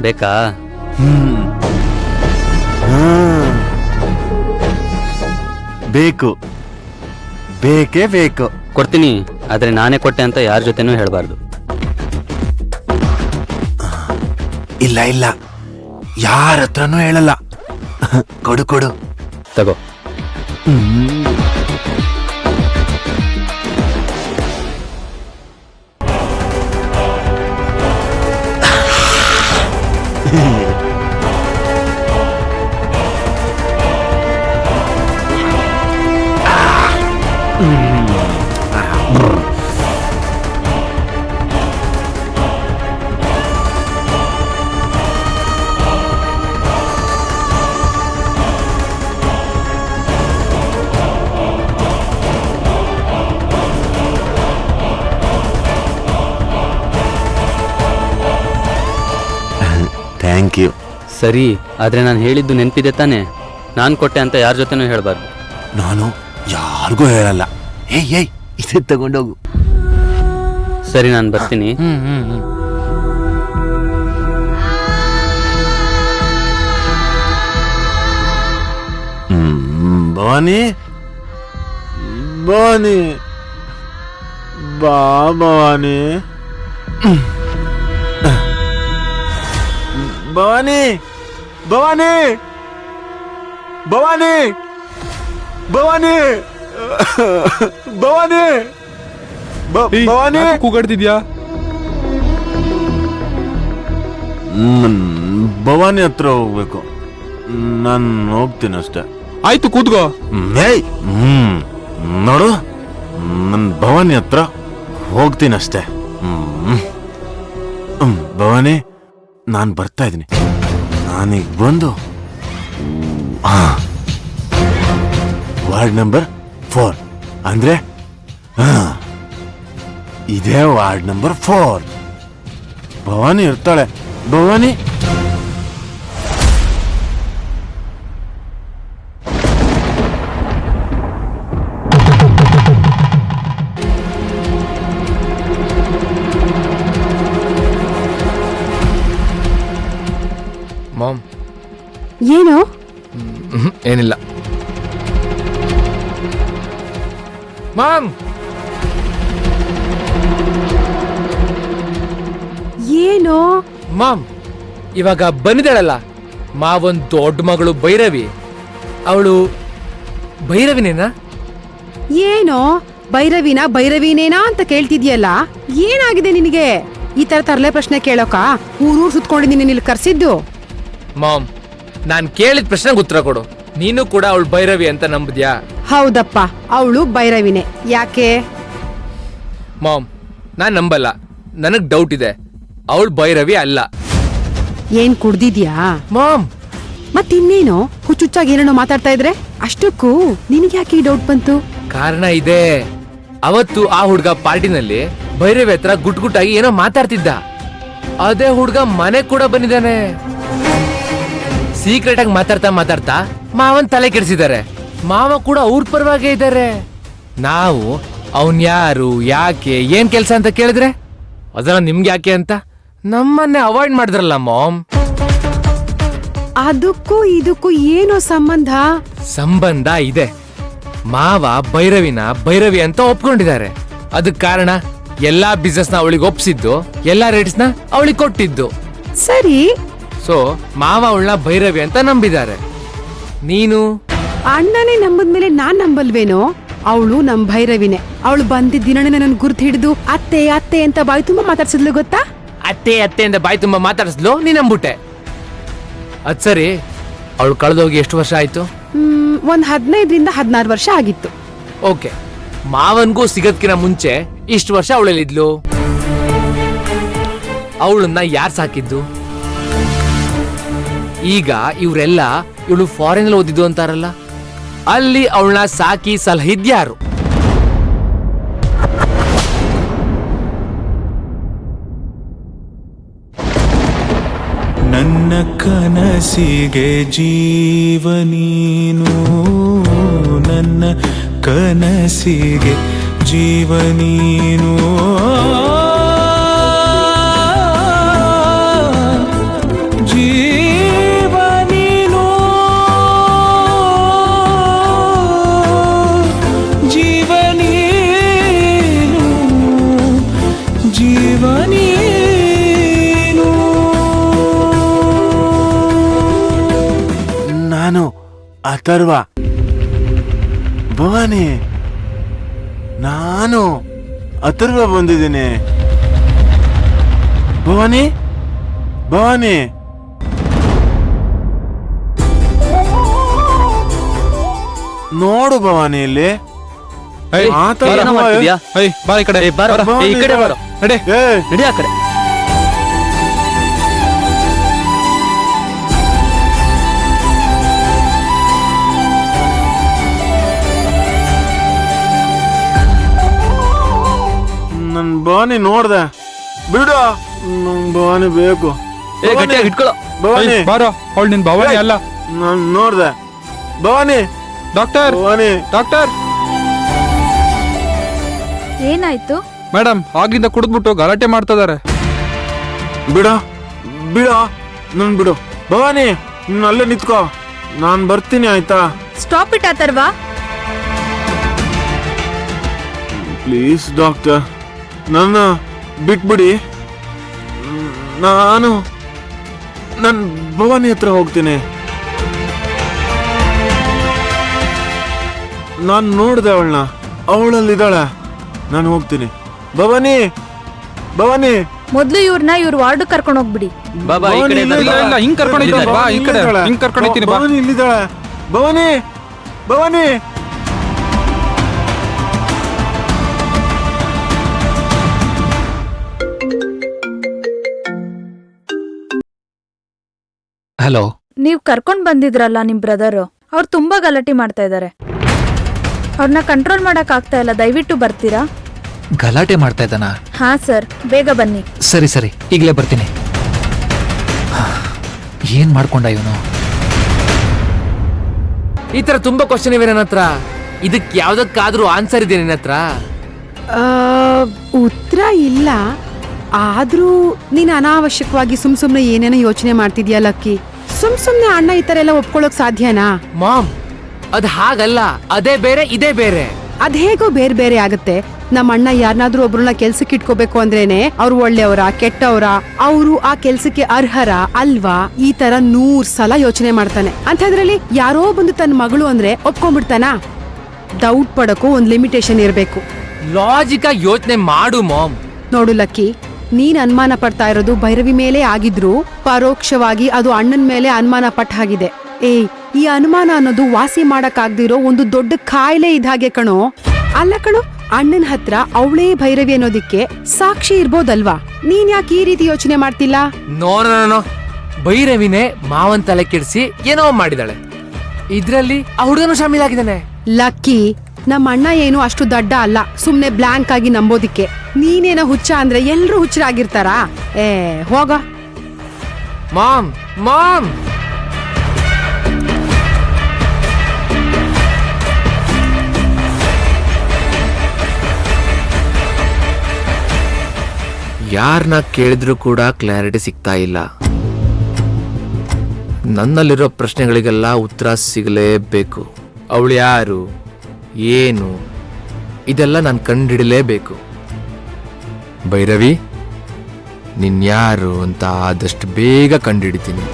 ಬೇಕಾ? ಬೇಕು, ಬೇಕೇ ಬೇಕು. ಕೊಡ್ತೀನಿ, ಆದ್ರೆ ನಾನೇ ಕೊಟ್ಟೆ ಅಂತ ಯಾರ ಜೊತೆನೂ ಹೇಳ್ಬಾರ್ದು. ಇಲ್ಲ ಇಲ್ಲ, ಯಾರ ಹತ್ರನೂ ಹೇಳಲ್ಲ. ಕೊಡು ಕೊಡು. ತಗೋ. Thank you. ಸರಿ, ಆದ್ರೆ ನಾನು ಹೇಳಿದ್ದು ನೆನಪಿದೆ ತಾನೆ? ನಾನು ಕೊಟ್ಟೆ ಅಂತ ಯಾರ ಜೊತೆನೂ ಹೇಳ್ಬಾರ್ದು. ನಾನು ಯಾರಿಗೂ ಹೇಳಲ್ಲ. ಏಯ್ ಏಯ್, ಇದೇ ತಗೊಂಡೋಗು. ಸರಿ, ನಾನು ಬರ್ತೀನಿ. ಭವಾನಿ, ಭವಾನಿ, ಬಾ ಭವಾನಿ. ಭವಾನಿ, ಭವಾನಿ, ಭವಾನಿ, ಭವಾನಿ, ಭವಾನಿ, ಭವಾನಿ. ಕೂಗಾಡ್ತಿದ್ಯಾ? ಭವಾನಿ ಹತ್ರ ಹೋಗ್ಬೇಕು. ನಾನು ಹೋಗ್ತೀನಿ ಅಷ್ಟೇ. ಆಯ್ತು, ಕೂತ್ಕೋ. ನೋಡು, ನನ್ನ ಭವಾನಿ ಹತ್ರ ಹೋಗ್ತೀನಷ್ಟೇ. ಭವಾನಿ, ನಾನು ಬರ್ತಾ ಇದ್ದೀನಿ. ನಾನೀಗ ಬಂದು ವಾರ್ಡ್ ನಂಬರ್ 4 ಅಂದ್ರೆ ಇದೇ ವಾರ್ಡ್ ನಂಬರ್ 4. ಭವಾನಿ ಇರ್ತಾಳೆ. ಭವಾನಿ, ಮಾಮ್. ಏನು? ಏನಿಲ್ಲ ಮಾಮ್. ಏನು? ಮಾಮ್, ಇವಾಗ ಬಂದಿದ್ದಾಳಲ್ಲ ಮಾವನ್ ದೊಡ್ಡ ಮಗಳು ಭೈರವಿ, ಅವಳು ಭೈರವಿನೇನಾ? ಏನೋ ಭೈರವಿನೇನಾ ಅಂತ ಕೇಳ್ತಿದ್ಯಲ್ಲ, ಏನಾಗಿದೆ ನಿನಗೆ? ಈ ತರ ತರಲೆ ಪ್ರಶ್ನೆ ಕೇಳೋಕ ಊರೂರ್ ಸುತ್ಕೊಂಡಿದ್ದೀನಿ ಇಲ್ಲಿ ಕರ್ಸಿದ್ದು. ಮಾಮ್, ನಾನ್ ಕೇಳಿದ ಪ್ರಶ್ನೆಗೆ ಉತ್ತರ ಕೊಡು. ನೀನು ಕೂಡ ಅವಳು ಭೈರವಿ ಅಂತ ನಂಬಿದ್ಯಾ? ಹೌದಪ್ಪ, ಅವಳು ಭೈರವಿನೇ. ಯಾಕೆ? ಮಾಮ್, ನಾನ್ ನಂಬಲ್ಲ. ನನಗ್ ಡೌಟ್ ಇದೆ, ಅವಳು ಭೈರವಿ ಅಲ್ಲ. ಏನ್ ಕುಡ್ದಿದ್ಯಾ? ಮಾಮ್, ಮತ್ತಿನ್ನೇನು ಹುಚ್ಚುಚ್ಚಾಗಿ ಏನೇನೋ ಮಾತಾಡ್ತಾ ಇದ್ರೆ ಅಷ್ಟಕ್ಕೂ ನಿನಗೆ ಯಾಕೆ ಈ ಡೌಟ್ ಬಂತು? ಕಾರಣ ಇದೆ. ಅವತ್ತು ಆ ಹುಡ್ಗ ಪಾರ್ಟಿನಲ್ಲಿ ಭೈರವಿ ಹತ್ರ ಗುಟ್ಟಾಗಿ ಏನೋ ಮಾತಾಡ್ತಿದ್ದ. ಅದೇ ಹುಡ್ಗ ಮನೆ ಕೂಡ ಬಂದಿದ್ದಾನೆ. ಸೀಕ್ರೆಟ್ ಆಗಿ ಮಾತಾಡ್ತಾ ಮಾವನ್ ತಲೆ ಕೆಡಿಸಿದ್ದಾರೆ. ಮಾವ ಕೂಡ ಅವ್ರ ಪರವಾಗೇ ಇದ್ದಾರೆ. ನಾವು ಅವನ್ ಯಾರು, ಯಾಕೆ, ಏನ್ ಕೆಲ್ಸ ಅಂತ ಕೇಳಿದ್ರೆ ಅದೆಲ್ಲ ನಿಮ್ಗೆ ಯಾಕೆ ಅಂತ ನಮ್ಮನ್ನೇ ಅವಾಯ್ಡ್ ಮಾಡಿದ್ರಲ್ಲ ಮಾಮ್. ಅದಕ್ಕೂ ಇದಕ್ಕೂ ಏನೋ ಸಂಬಂಧ? ಸಂಬಂಧ ಇದೆ. ಮಾವ ಭೈರವಿ ಅಂತ ಒಪ್ಕೊಂಡಿದ್ದಾರೆ. ಅದಕ್ ಕಾರಣ ಎಲ್ಲಾ ಬಿಸ್ನೆಸ್ ನ ಅವಳಿಗೆ ಒಪ್ಸಿದ್ದು, ಎಲ್ಲಾ ರೇಟ್ಸ್ ನ ಅವಳಿಗೆ ಕೊಟ್ಟಿದ್ದು. ಸರಿ, ಸೊ ಮಾವ ಅವಳನ್ನ ಭೈರವಿ ಅಂತ ನಂಬಿದ್ದಾರೆ. ನೀನು ಅಣ್ಣನೇ ನಂಬದ್ಮೇಲೆ ನಾನ್ ನಂಬಲ್ವೇನೋ? ಅವಳು ನಮ್ ಭೈರವಿನೇ. ಅವಳು ಬಂದಿದ್ದ ದಿನನೇ ನನ್ನ ಗುರ್ತು ಹಿಡಿದು ಅತ್ತೆ ಅತ್ತೆ ಅಂತ ಬಾಯಿ ತುಂಬಾ ಮಾತಾಡ್ಸಿದ್ಲು, ಗೊತ್ತಾ? ಅತ್ತೆ ಅಂತ ಬಾಯಿ ತುಂಬಾ ಮಾತಾಡಿಸ್ಲು, ನೀ ನಂಬುಟ್ಟೆ. ಅದ್ ಸರಿ, ಅವಳು ಕಳೆದೋಗಿ ಎಷ್ಟು ವರ್ಷ ಆಯ್ತು? ಒಂದ್ 15ರಿಂದ 16 ವರ್ಷ ಆಗಿತ್ತು. ಓಕೆ, ಮಾವನ್ಗೂ ಸಿಗದ್ಕಿನ ಮುಂಚೆ ಇಷ್ಟು ವರ್ಷ ಅವಳಲ್ಲಿದ್ಲು. ಅವಳನ್ನ ಯಾರು ಸಾಕಿದ್ದು? ಈಗ ಇವರೆಲ್ಲ ಇವಳು ಫಾರಿನ್ ಓದಿದ್ದು ಅಂತಾರಲ್ಲ, ಅಲ್ಲಿ ಅವಳನ್ನ ಸಾಕಿ ಸಲಹಿದ್ಯಾರು? ನನ್ನ ಕನಸಿಗೆ ಜೀವನೀನು, ನನ್ನ ಕನಸಿಗೆ ಜೀವನೀನು. ಅಥರ್ವ. ಭವಾನಿ, ನಾನು ಅಥರ್ವ ಬಂದಿದ್ದೀನಿ. ಭವಾನಿ, ಭವಾನಿ, ನೋಡು ಭವಾನಿ ಇಲ್ಲಿ. ಏಯ್, ಆತ ಏನೋ ಮಾಡ್ತಿದ್ಯಾ? ಏಯ್, ಬಾ ಈ ಕಡೆ. ಏ, ಬಾರೋ. ಏ, ಈ ಕಡೆ ಬಾರೋ. ನಡೆ. ಏ, ನಡಿ ಆ ಕಡೆ. ನನ್ ಭವಾನಿ ನೋಡ್ದೆ. ಬಿಡು, ನಂಗ್ ಭವಾನಿ ಬೇಕು. ಏ, ಗಟ್ಟಿಯಾಗಿ ಇಟ್ಕೊಳ್ಳೋ. ಭವಾನಿ, ಏಯ್, ಬಾರೋ, ಅವಳು ನಿನ್ ಭವಾನಿ ಅಲ್ಲ. ನಾನ್ ನೋಡ್ದೆ. ಭವಾನಿ, ಡಾಕ್ಟರ್, ಭವಾನಿ. ಡಾಕ್ಟರ್, ಏನಾಯ್ತು? ಮೇಡಮ್ ಆಗಿಂದ ಕುಡಿದ್ಬಿಟ್ಟು ಗಲಾಟೆ ಮಾಡ್ತಾ ಇದಾರೆ. ಬಿಡ, ಬಿಡ, ನನ್ ಬಿಡು. ಭವಾನಿ, ನೀನ್ ಅಲ್ಲೇ ನಿಂತ್ಕೋ, ನಾನ್ ಬರ್ತೀನಿ ಆಯ್ತಾ? Stop it Atharva. Please doctor, ನನ್ನ ಬಿಟ್ಬಿಡಿ. ನಾನು ನನ್ ಭವಾನಿ ಹತ್ರ ಹೋಗ್ತೀನಿ. ನಾನು ನೋಡ್ದೆ ಅವಳನ್ನ, ಅವಳಲ್ಲಿದ್ದಾಳೆ. ನಾನು ಹೋಗ್ತೀನಿ. ಭವಾನಿ, ಭವಾನಿ. ಮೊದ್ಲು ಇವ್ರ ವಾರ್ಡ್ ಕರ್ಕೊಂಡು ಹೋಗ್ಬಿಡಿ. ಬಾ ಬಾ, ಈ ಕಡೆ ಇಲ್ಲ, ಬಾ. ಇಲ್ಲ, ಇಲ್ಲ, ಹಿಂಗ್ ಕರ್ಕೊಂಡು ಹೋಗ್ತೀನಿ. ಬಾ ಈ ಕಡೆ, ಹಿಂಗ್ ಕರ್ಕೊಂಡು ಹೋಗ್ತೀನಿ. ಬಾ. ಭವಾನಿ ಇಲ್ಲಿದ್ದಾಳೆ. ಭವಾನಿ, ಭವಾನಿ. ಹಲೋ. ನೀವ್ ಕರ್ಕೊಂಡ್ ಬಂದಿದ್ರಲ್ಲ ನಿಮ್ ಬ್ರದರ್, ಅವ್ರು ತುಂಬಾ ಗಲಾಟೆ ಮಾಡ್ತಾ ಇದಾರೆ. ಅವ್ರನ್ನ ಕಂಟ್ರೋಲ್ ಮಾಡಕ್ ಆಗ್ತಾ ಇಲ್ಲ, ದಯವಿಟ್ಟು ಬರ್ತೀರಾ? ಗಲಾಟೆ ಮಾಡ್ತಾ ಇದ್ದಾನ? ಹಾ ಸರ್, ಬೇಗ ಬನ್ನಿ. ಸರಿ ಸರಿ, ಈಗಲೇ ಬರ್ತೀನಿ. ಏನ್ ಮಾಡ್ಕೊಂಡ ಇವನು? ಈ ತರ ತುಂಬಾ ಕ್ವಶನ್ ಇವೆ ನನ್ನ ಹತ್ರ. ಇದಕ್ ಯಾವ್ದಕ್ಕಾದ್ರೂ ಆನ್ಸರ್ ಇದೆ ನಿನ್ನ ಹತ್ರ? ಉತ್ತರ ಇಲ್ಲ. ಆದ್ರೂ ನೀನ್ ಅನಾವಶ್ಯಕವಾಗಿ ಸುಮ್ನೆ ಏನೇನೋ ಯೋಚನೆ ಮಾಡ್ತಿದ್ಯಾ ಲಕ್ಕಿ. ಸುಮ್ನೆ ಅಣ್ಣ ಈ ತರ ಎಲ್ಲ ಒಪ್ಕೊಳ್ಳೋಕ್ ಸಾಧ್ಯನಾ? ಮಾಮ್, ಅದ್ ಹಾಗಲ್ಲ. ಅದೇ ಬೇರೆ, ಇದೇ ಬೇರೆ. ಅದ್ ಹೇಗೋ ಬೇರೆ ಬೇರೆ ಆಗತ್ತೆ. ನಮ್ಮ ಅಣ್ಣ ಯಾರನ್ನಾದ್ರೂ ಒಬ್ರನ್ನ ಕೆಲ್ಸಕ್ಕೆ ಇಟ್ಕೋಬೇಕು ಅಂದ್ರೇನೆ ಅವ್ರು ಒಳ್ಳೆಯವರ ಕೆಟ್ಟವರ, ಅವರು ಆ ಕೆಲ್ಸಕ್ಕೆ ಅರ್ಹರ ಅಲ್ವಾ, ಈ ತರ 100 ಸಲ ಯೋಚನೆ ಮಾಡ್ತಾನೆ. ಅಂಥದ್ರಲ್ಲಿ ಯಾರೋ ಬಂದು ತನ್ನ ಮಗಳು ಅಂದ್ರೆ ಒಪ್ಕೊಂಡ್ಬಿಡ್ತಾನ? ಡೌಟ್ ಪಡಕ್ಕೂ ಒಂದ್ ಲಿಮಿಟೇಷನ್ ಇರ್ಬೇಕು. ಲಾಜಿಕ್ ಆಗಿ ಯೋಚನೆ ಮಾಡು ಮಾಮ್. ನೋಡು ಲಕ್ಕಿ, ನೀನ್ ಅನುಮಾನ ಪಡ್ತಾ ಇರೋದು ಭೈರವಿ ಮೇಲೆ ಆಗಿದ್ರು ಪರೋಕ್ಷವಾಗಿ ಅದು ಅಣ್ಣನ ಮೇಲೆ ಅನುಮಾನ ಪಟ್ಟ ಹಾಗಿದೆ. ಈ ಅನುಮಾನ ಅನ್ನೋದು ವಾಸಿ ಮಾಡಕ್ ಆಗ್ದಿರೋ ಒಂದು ದೊಡ್ಡ ಕಾಯಿಲೆ ಇದ್ಹಾಗೆ ಕಣೋ. ಅಲ್ಲ ಕಣೋ, ಅಣ್ಣನ ಹತ್ರ ಅವಳೇ ಭೈರವಿ ಅನ್ನೋದಿಕ್ಕೆ ಸಾಕ್ಷಿ ಇರ್ಬೋದಲ್ವಾ? ನೀನ್ ಯಾಕೆ ಈ ರೀತಿ ಯೋಚನೆ ಮಾಡ್ತಿಲ್ಲ? ನೋ, ಭೈರವಿನೇ ಮಾವನ್ ತಲೆ ಕೆಡಿಸಿ ಏನೋ ಮಾಡಿದಾಳೆ. ಇದ್ರಲ್ಲಿ ಆ ಹುಡುಗನು ಶಾಮೀಲಾಗಿದ್ದಾನೆ. ಲಕ್ಕಿ, ನಮ್ಮ ಅಣ್ಣ ಏನು ಅಷ್ಟು ದಡ್ಡ ಅಲ್ಲ ಸುಮ್ನೆ ಬ್ಲಾಂಕ್ ಆಗಿ ನಂಬೋದಿಕ್ಕೆ. ನೀನೇನೋ ಹುಚ್ಚ ಅಂದ್ರೆ ಎಲ್ರೂ ಹುಚ್ಚರಾಗಿರ್ತಾರಾ? ಹೋಗ. Mom, mom. ಯಾರನ್ನ ಕೇಳಿದ್ರು ಕೂಡ ಕ್ಲಾರಿಟಿ ಸಿಗ್ತಾ ಇಲ್ಲ. ನನ್ನಲ್ಲಿರೋ ಪ್ರಶ್ನೆಗಳಿಗೆಲ್ಲ ಉತ್ತರ ಸಿಗಲೇಬೇಕು. ಅವಳು ಯಾರು, ಏನು, ಇದೆಲ್ಲ ನಾನು ಕಂಡುಹಿಡಲೇಬೇಕು. ಭೈರವಿ, ನಿನ್ಯಾರು ಅಂತ ಆದಷ್ಟು ಬೇಗ ಕಂಡುಹಿಡಿತೀನಿ.